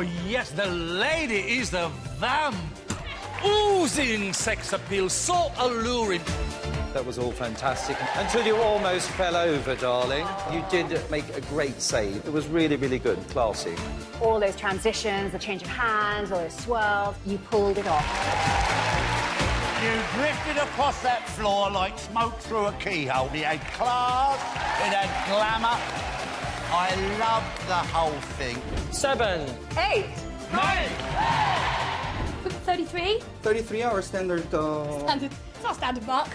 yes, the lady is the vamp. Oozing sex appeal, so alluring. That was all fantastic. Until you almost fell over, darling. You did make a great save. It was really, really good. Classy. All those transitions, the change of hands, all those swirls, you pulled it off. You drifted across that floor like smoke through a keyhole. It had class, it had glamour. I loved the whole thing. 7. 8. 9. 33? 33 hour standard. Standard. It's not standard, Mark.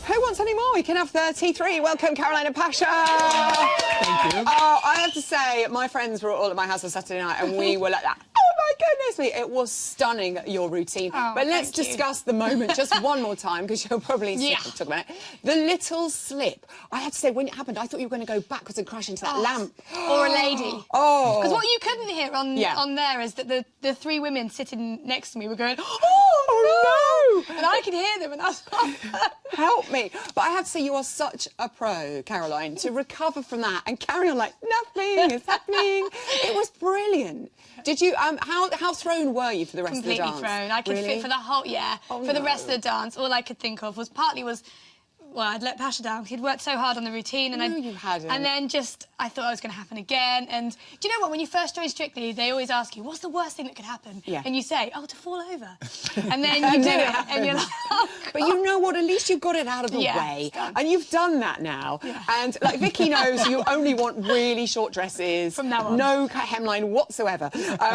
Who wants any more? We can have 33. Welcome, Caroline and Pasha. Thank you. Oh, I have to say, my friends were all at my house on Saturday night, and we were like that. Oh my goodness me! It was stunning, your routine. Oh, but let's thank you. discuss the moment just one more time, because you'll probably talk about it. The little slip. I have to say, when it happened, I thought you were going to go backwards and crash into that lamp. Or a lady. Oh. Because what you couldn't hear on there is that the 3 women sitting next to me were going, oh no! And I could hear them, and I was help me. But I have to say, you are such a pro, Caroline, to recover from that and carry on like nothing is happening. It was brilliant. Did you, how thrown were you for the rest of the dance? Completely thrown. I could fit for the whole, for the rest of the dance. All I could think of was well, I'd let Pasha down. He'd worked so hard on the routine, and you hadn't. And then I thought it was going to happen again. And do you know what? When you first join Strictly, they always ask you, "What's the worst thing that could happen?" Yeah. And you say, "Oh, to fall over." And then you do it, and you're like, "Oh, but you know what? At least you got it out of the way, and you've done that now. Yeah. And like Vicky knows, you only want really short dresses from now on. No hemline whatsoever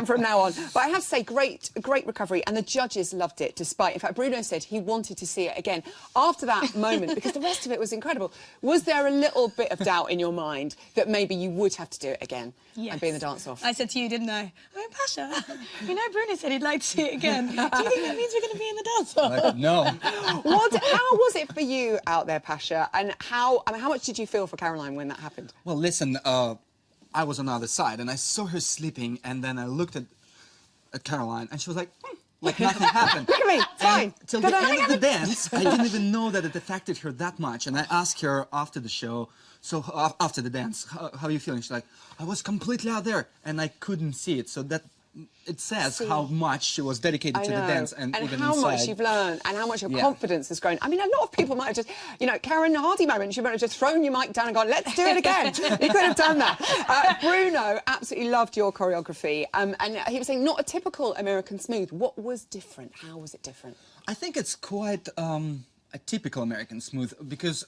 from now on. But I have to say, great recovery, and the judges loved it. Despite, in fact, Bruno said he wanted to see it again after that moment because the rest of it was incredible. Was there a little bit of doubt in your mind that maybe you would have to do it again and be in the dance-off? I said to you, didn't I? Oh, Pasha, you know Bruno said he'd like to see it again. Do you think that means we're going to be in the dance-off? No. How was it for you out there, Pasha? And how much did you feel for Caroline when that happened? Well, listen, I was on the other side, and I saw her sleeping, and then I looked at Caroline, and she was like nothing happened. Look at me, fine. Till the end of the dance, I didn't even know that it affected her that much. And I asked her after the show, so after the dance, how are you feeling? She's like, I was completely out there, and I couldn't see it. So that it says how much she was dedicated to the dance, and even how inside. much you've learned, and how much your confidence has grown. I mean, a lot of people might have just, Karen Hardy moment, she might have just thrown your mic down and gone, let's do it again. You could have done that. Bruno absolutely loved your choreography, and he was saying not a typical American Smooth. What was different? How was it different? I think it's quite a typical American Smooth because,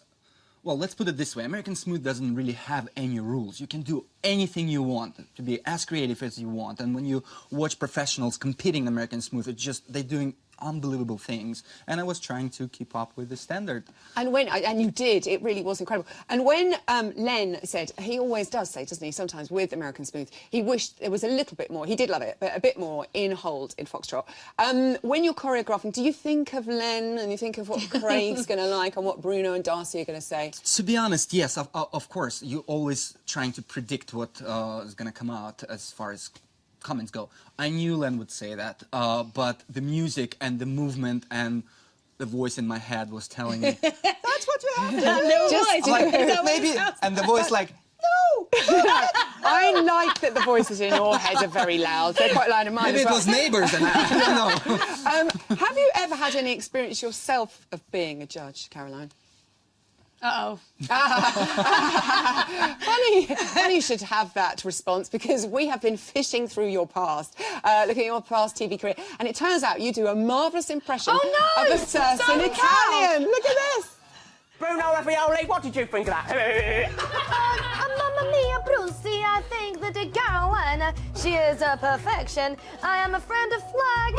well, let's put it this way. American Smooth doesn't really have any rules. You can do anything you want, to be as creative as you want. And when you watch professionals competing in American Smooth, it's just, they're doing unbelievable things. And I was trying to keep up with the standard. And you did, it really was incredible. And when Len said, he always does say, doesn't he, sometimes with American Smooth, he wished there was a little bit more, he did love it, but a bit more in Hold in Foxtrot. When you're choreographing, do you think of Len and you think of what Craig's going to like and what Bruno and Darcy are going to say? To be honest, yes, of course. You're always trying to predict what is going to come out as far as comments go. I knew Len would say that, but the music and the movement and the voice in my head was telling me, that's what you have to do. Maybe, and the voice like, no! I like that the voices in your head are very loud. They're quite loud in mine Maybe as well. it was neighbours and I don't know. Have you ever had any experience yourself of being a judge, Caroline? Uh-oh. Funny you should have that response because we have been fishing through your past, looking at your past TV career, and it turns out you do a marvellous impression of a certain Italian. Look at this. Bruno Ravioli, what did you think of that? Mamma mia, Brucey, I think that the Caroline, she is a perfection. I am a friend of flag.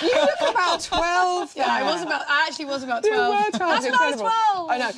You look about 12 there. I actually was about 12. You were 12. That's Incredible. 12. I know.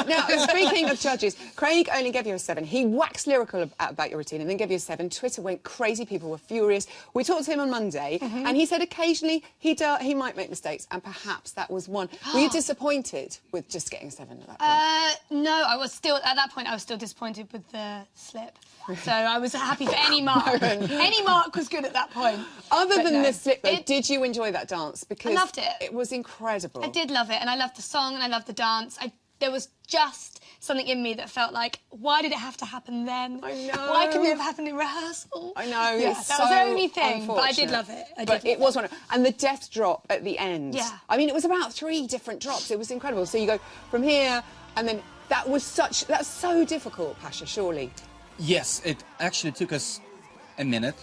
Now, speaking of judges, Craig only gave you a 7. He waxed lyrical about your routine and then gave you a 7. Twitter went crazy. People were furious. We talked to him on Monday, and he said occasionally he might make mistakes, and perhaps that was one. Were you disappointed with just getting a 7 at that point? No, I was still, at that point, I was still disappointed with the slip. So I was happy for any mark. Any mark was good at that point. Other than the slip, though, did you enjoy that dance? Because I loved it. It was incredible. I did love it, and I loved the song, and I loved the dance. There was just something in me that felt like, why did it have to happen then? I know. Why couldn't it have happened in rehearsal? I know. Yeah, it's that so was the only thing, but I did unfortunate. love it. But it was wonderful. And the death drop at the end. Yeah. I mean, it was about 3 different drops. It was incredible. So you go from here, and then that's so difficult, Pasha, surely. Yes, it actually took us a minute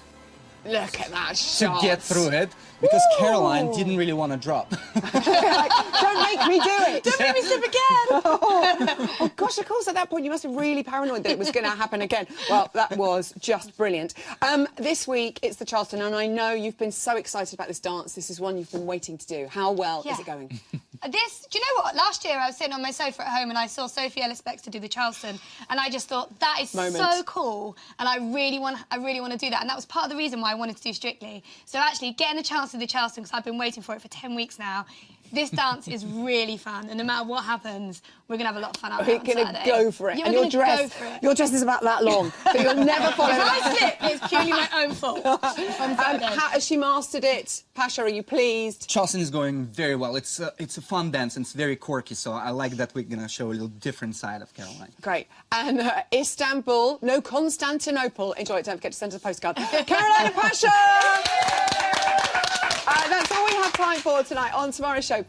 Look at that to shot. get through it because Woo! Caroline didn't really want to drop. Like, don't make me do it. Don't make me slip again. Oh, gosh, of course, at that point, you must have been really paranoid that it was going to happen again. Well, that was just brilliant. This week, it's the Charleston, and I know you've been so excited about this dance. This is one you've been waiting to do. How well is it going? Do you know what? Last year I was sitting on my sofa at home and I saw Sophie Ellis-Bextor do the Charleston, and I just thought that is so cool, and I really want to do that, and that was part of the reason why I wanted to do Strictly. So actually, getting a chance to do the Charleston, because I've been waiting for it for 10 weeks now. This dance is really fun, and no matter what happens, we're going to have a lot of fun out there on We're going to go for it. Yeah, and we're your gonna dress, go for it. your dress is about that long, so you'll never follow If that. I slip, it's purely my own fault. How has she mastered it? Pasha, are you pleased? Charleston is going very well. It's a fun dance and it's very quirky, so I like that we're going to show a little different side of Caroline. Great. And Istanbul, no Constantinople. Enjoy it. Don't forget to send us a postcard. Caroline and Pasha! That's all we have time for tonight on tomorrow's show.